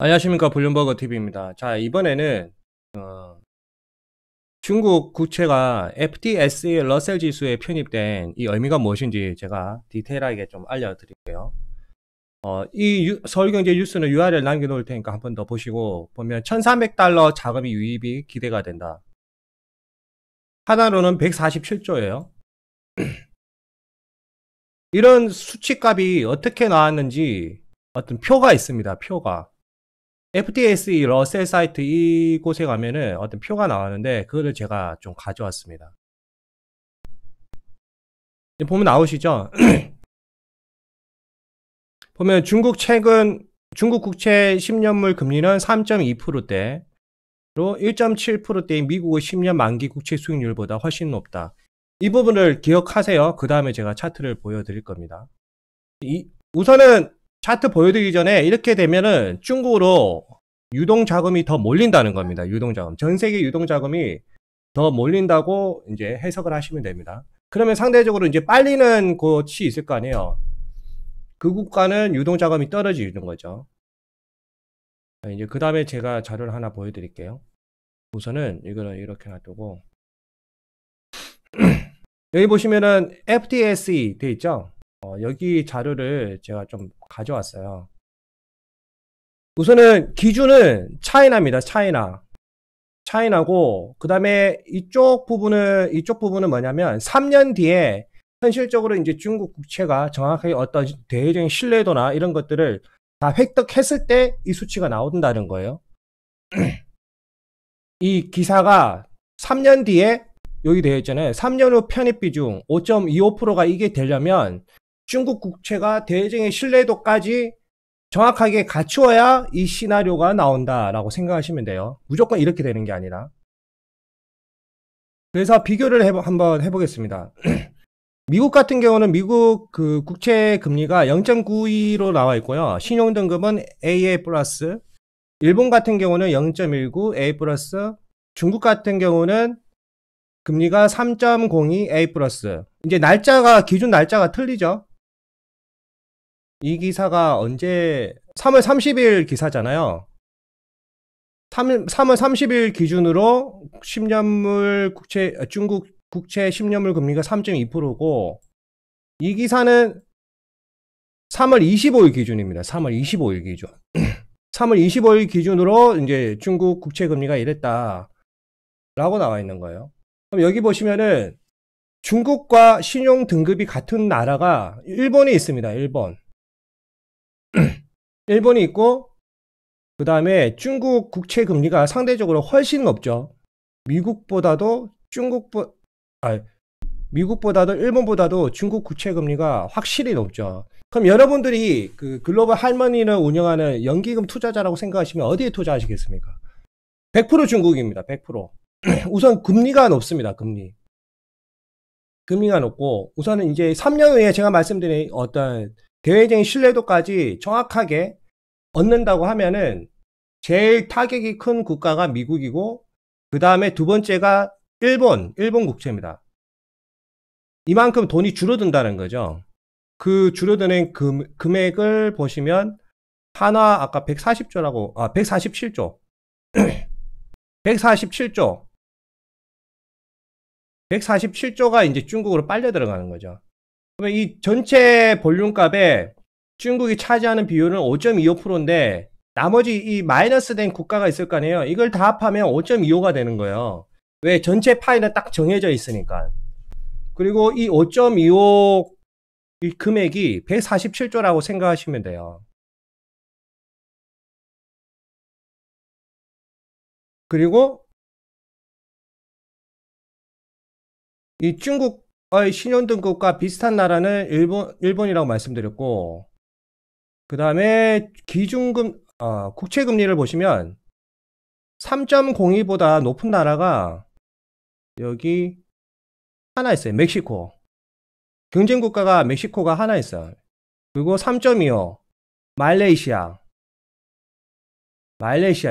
안녕하십니까, 블룸버그 TV입니다. 자, 이번에는 중국 국채가 FTSE 러셀 지수에 편입된 이 의미가 무엇인지 제가 디테일하게 좀 알려드릴게요. 서울경제 뉴스는 URL 남겨놓을 테니까 한 번 더 보시고, 보면 1300달러 자금이 유입이 기대가 된다. 하나로는 147조예요. 이런 수치값이 어떻게 나왔는지 어떤 표가 있습니다. 표가. FTSE 러셀 사이트 이곳에 가면은 어떤 표가 나왔는데 그거를 제가 좀 가져왔습니다. 보면 나오시죠? 보면 중국 국채 10년물 금리는 3.2%대로 1.7%대인 미국의 10년 만기 국채 수익률보다 훨씬 높다. 이 부분을 기억하세요. 그 다음에 제가 차트를 보여드릴 겁니다. 우선은 차트 보여드리기 전에 이렇게 되면은 중국으로 유동자금이 더 몰린다는 겁니다. 유동자금. 전 세계 유동자금이 더 몰린다고 이제 해석을 하시면 됩니다. 그러면 상대적으로 이제 빨리는 곳이 있을 거 아니에요. 그 국가는 유동자금이 떨어지는 거죠. 이제 그 다음에 제가 자료를 하나 보여드릴게요. 우선은 이거는 이렇게 놔두고 여기 보시면은 FTSE 돼 있죠? 여기 자료를 제가 좀 가져왔어요. 우선은 기준은 차이나입니다. 차이나고 그 다음에 이쪽 부분은 뭐냐면 3년 뒤에 현실적으로 이제 중국 국채가 정확하게 어떤 대외적인 신뢰도나 이런 것들을 다 획득했을 때 이 수치가 나온다는 거예요. 이 기사가 3년 뒤에 여기 되어 있잖아요. 3년 후 편입 비중 5.25%가 이게 되려면 중국 국채가 대외적인 신뢰도까지 정확하게 갖추어야 이 시나리오가 나온다라고 생각하시면 돼요. 무조건 이렇게 되는 게 아니라. 그래서 비교를 한번 해보겠습니다. 미국 같은 경우는 미국 그 국채 금리가 0.92로 나와 있고요. 신용 등급은 AA+. 일본 같은 경우는 0.19 A+. 중국 같은 경우는 금리가 3.02 A+. 이제 기준 날짜가 틀리죠. 이 기사가 언제 3월 30일 기사잖아요. 3월 30일 기준으로 10년물 중국 국채 10년물 금리가 3.2%고 이 기사는 3월 25일 기준입니다. 3월 25일 기준. 3월 25일 기준으로 이제 중국 국채 금리가 이랬다 라고 나와 있는 거예요. 그럼 여기 보시면은 중국과 신용 등급이 같은 나라가 일본이 있습니다. 일본이 있고 그 다음에 중국 국채 금리가 상대적으로 훨씬 높죠. 미국보다도 일본보다도 중국 국채 금리가 확실히 높죠. 그럼 여러분들이 그 글로벌 할머니를 운영하는 연기금 투자자라고 생각하시면 어디에 투자하시겠습니까? 100% 중국입니다. 100%. 우선 금리가 높습니다. 금리가 높고 우선은 이제 3년 후에 제가 말씀드린 어떤 대외적인 신뢰도까지 정확하게 얻는다고 하면은 제일 타격이 큰 국가가 미국이고 그 다음에 두 번째가 일본 국채입니다. 이만큼 돈이 줄어든다는 거죠. 그 줄어드는 금액을 보시면 한화 아까 147조 147조가 이제 중국으로 빨려 들어가는 거죠. 그러면 이 전체 볼륨값에 중국이 차지하는 비율은 5.25%인데 나머지 이 마이너스 된 국가가 있을 거 아니에요. 이걸 다 합하면 5.25가 되는 거예요. 왜? 전체 파이는 딱 정해져 있으니까. 그리고 이 5.25 이 금액이 147조라고 생각하시면 돼요. 그리고 이 중국의 신용등급과 비슷한 나라는 일본이라고 말씀드렸고 그 다음에 국채금리를 보시면 3.02보다 높은 나라가 여기 하나 있어요. 멕시코. 경쟁국가가 멕시코가 하나 있어요. 그리고 3.25 말레이시아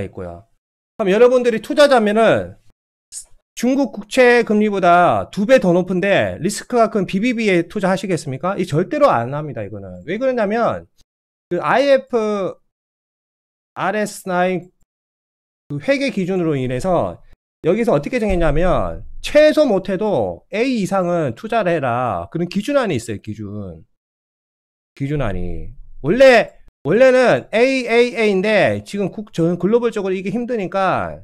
있고요. 그럼 여러분들이 투자자면은 중국 국채 금리보다 2배 더 높은데 리스크가 큰 BBB에 투자하시겠습니까? 이 절대로 안 합니다. 이거는 왜 그러냐면 그 RS9 그 회계 기준으로 인해서 여기서 어떻게 정했냐면 최소 못해도 A 이상은 투자를 해라. 그런 기준안이 있어요. 기준안이. 원래는 AAA인데 지금 전 글로벌적으로 이게 힘드니까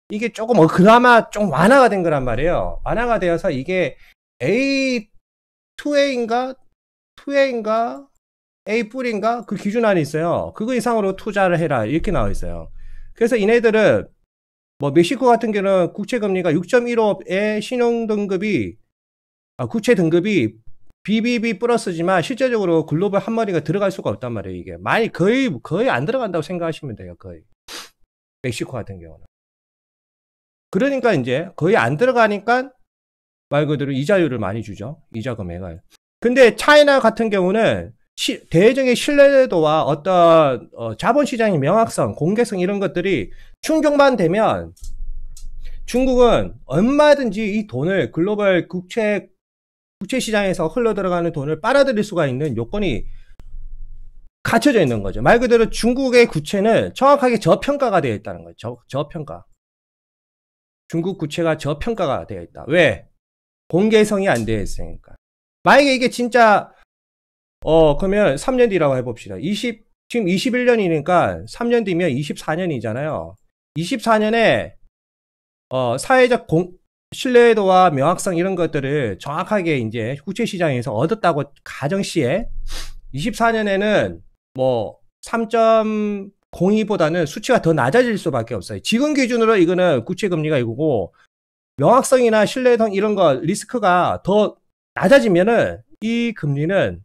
이게 조금 그나마 좀 완화가 된 거란 말이에요. 완화가 되어서 이게 A2A인가? 2A인가? A+인가? 그 기준안이 있어요. 그거 이상으로 투자를 해라. 이렇게 나와 있어요. 그래서 얘네들은 뭐 멕시코 같은 경우는 국채 금리가 6.15의 신용 등급이 국채 등급이 BBB 플러스지만 실제적으로 글로벌 한 마리가 들어갈 수가 없단 말이에요. 이게 많이 거의 안 들어간다고 생각하시면 돼요. 거의 멕시코 같은 경우는. 그러니까 이제 거의 안 들어가니까 말 그대로 이자율을 많이 주죠. 이자 금액을. 근데 차이나 같은 경우는 대외적인 신뢰도와 어떤 자본시장의 명확성, 공개성 이런 것들이 충족만 되면 중국은 얼마든지 이 돈을 글로벌 국채 시장에서 흘러들어가는 돈을 빨아들일 수가 있는 요건이 갖춰져 있는 거죠. 말 그대로 중국의 구체는 정확하게 저평가가 되어 있다는 거죠. 저평가. 중국 구체가 저평가가 되어 있다. 왜? 공개성이 안 되어 있으니까. 만약에 이게 진짜 그러면 3년 뒤라고 해봅시다. 지금 21년이니까 3년 뒤면 24년이잖아요. 24년에 사회적 신뢰도와 명확성 이런 것들을 정확하게 이제 국채 시장에서 얻었다고 가정시에 24년에는 뭐 3.02보다는 수치가 더 낮아질 수밖에 없어요. 지금 기준으로 이거는 국채 금리가 이거고 명확성이나 신뢰성 이런 거 리스크가 더 낮아지면은 이 금리는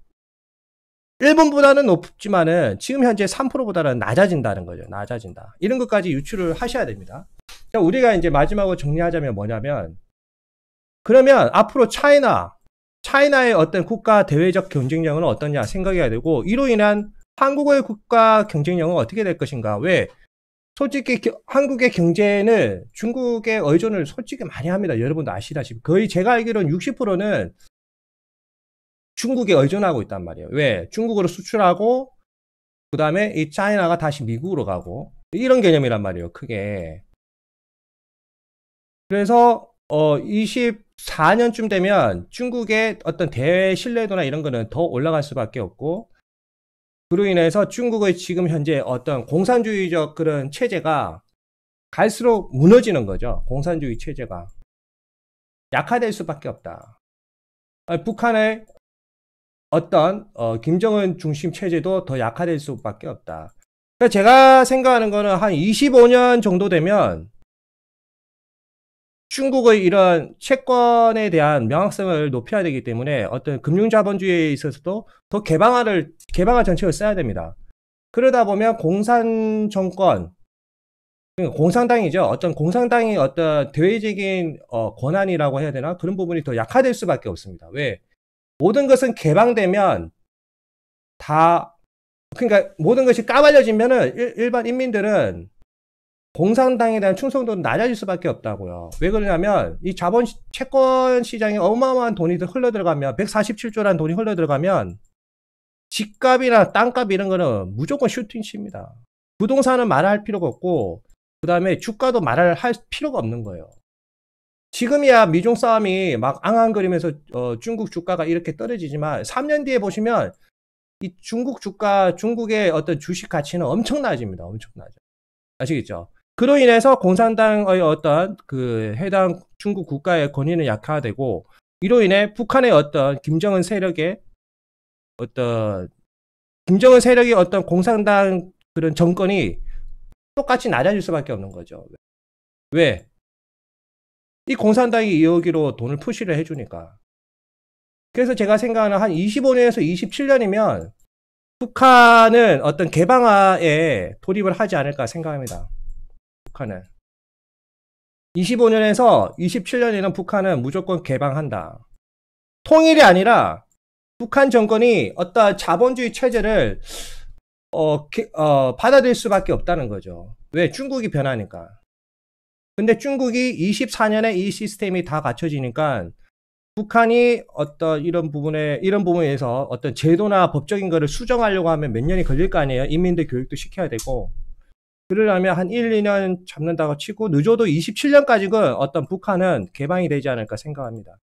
일본보다는 높지만은 지금 현재 3%보다는 낮아진다는 거죠. 낮아진다. 이런 것까지 유추를 하셔야 됩니다. 그러니까 우리가 이제 마지막으로 정리하자면 뭐냐면 그러면 앞으로 차이나의 어떤 국가 대외적 경쟁력은 어떠냐 생각해야 되고 이로 인한 한국의 국가 경쟁력은 어떻게 될 것인가. 왜? 솔직히 한국의 경제는 중국의 의존을 솔직히 많이 합니다. 여러분도 아시다시피 거의 제가 알기로는 60%는 중국에 의존하고 있단 말이에요. 왜? 중국으로 수출하고 그 다음에 이 차이나가 다시 미국으로 가고 이런 개념이란 말이에요. 크게. 그래서 24년쯤 되면 중국의 어떤 대외 신뢰도나 이런 거는 더 올라갈 수밖에 없고 그로 인해서 중국의 지금 현재 어떤 공산주의적 그런 체제가 갈수록 무너지는 거죠. 공산주의 체제가 약화될 수밖에 없다. 북한의 어떤 김정은 중심 체제도 더 약화될 수밖에 없다. 그러니까 제가 생각하는 거는 한 25년 정도 되면 중국의 이런 채권에 대한 명확성을 높여야 되기 때문에 어떤 금융자본주의에 있어서도 더 개방화 정책을 써야 됩니다. 그러다 보면 공산 정권, 공산당이죠. 어떤 공산당이 어떤 대외적인 권한이라고 해야 되나? 그런 부분이 더 약화될 수밖에 없습니다. 왜? 모든 것은 개방되면 그러니까 모든 것이 까발려지면은 일반 인민들은 공산당에 대한 충성도는 낮아질 수밖에 없다고요. 왜 그러냐면 이 채권 시장에 어마어마한 돈이 흘러들어가면 147조라는 돈이 흘러들어가면 집값이나 땅값 이런 거는 무조건 슈팅칩니다. 부동산은 말할 필요가 없고 그 다음에 주가도 말할 필요가 없는 거예요. 지금이야 미중 싸움이 막 앙앙거리면서 중국 주가가 이렇게 떨어지지만 3년 뒤에 보시면 이 중국의 어떤 주식 가치는 엄청 낮아집니다. 엄청 낮아. 아시겠죠? 그로 인해서 공산당의 어떤 그 해당 중국 국가의 권위는 약화되고 이로 인해 북한의 어떤 김정은 세력의 어떤 공산당 그런 정권이 똑같이 낮아질 수밖에 없는 거죠. 왜? 이 공산당이 여기로 돈을 푸시를 해주니까. 그래서 제가 생각하는 한 25년에서 27년이면 북한은 어떤 개방화에 돌입을 하지 않을까 생각합니다. 북한은 25년에서 27년에는 북한은 무조건 개방한다. 통일이 아니라 북한 정권이 어떤 자본주의 체제를 받아들일 수밖에 없다는 거죠. 왜? 중국이 변하니까. 근데 중국이 24년에 이 시스템이 다 갖춰지니까 북한이 어떤 이런 부분에서 어떤 제도나 법적인 거를 수정하려고 하면 몇 년이 걸릴 거 아니에요. 인민들 교육도 시켜야 되고 그러려면 한 1, 2년 잡는다고 치고 늦어도 27년까지는 어떤 북한은 개방이 되지 않을까 생각합니다.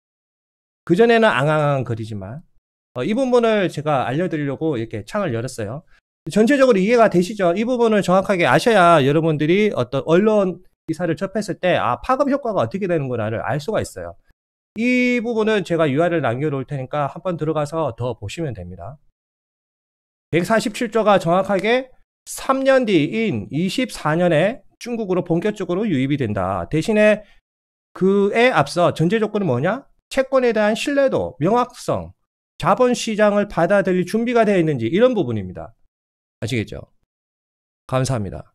그전에는 앙앙앙 거리지만 이 부분을 제가 알려드리려고 이렇게 창을 열었어요. 전체적으로 이해가 되시죠? 이 부분을 정확하게 아셔야 여러분들이 어떤 언론 기사를 접했을 때 파급 효과가 어떻게 되는구나를 알 수가 있어요. 이 부분은 제가 URL 남겨놓을 테니까 한번 들어가서 더 보시면 됩니다. 147조가 정확하게 3년 뒤인 24년에 중국으로 본격적으로 유입이 된다. 대신에 그에 앞서 전제 조건은 뭐냐? 채권에 대한 신뢰도, 명확성, 자본시장을 받아들일 준비가 되어 있는지 이런 부분입니다. 아시겠죠? 감사합니다.